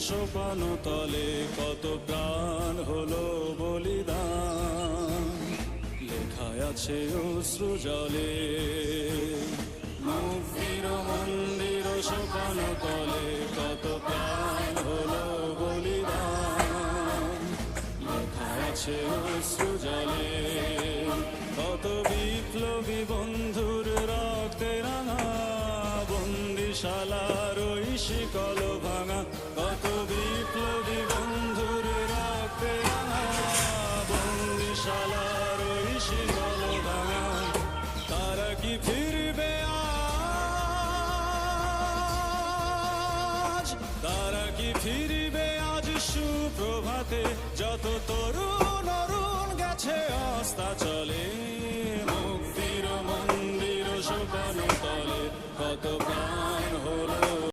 সোপান তলে কত প্রাণ হলো বলিদান, লেখায় আছে অশ্রু জলে। মুক্তির মন্দির সোপান তলে কত প্রাণ হলো বলিদান, লেখায় আছে অশ্রু জলে। কত বিপ্লবী বন্ধুর রক্তে রাঙা বন্দিশালার ওই শিকল ভাঙা, কত বিপ্লবী বন্ধুর রক্তে রাঙা বন্দিশালার ওই শিকল ভাঙা। তারা কি ফিরবে আজ, তারা কি ফিরবে আজ সুপ্রভাতে, যত তরুণ অরুণ গেছে অস্তা চলে। মুক্তির মন্দির সোপান তলে কত প্রাণ হলো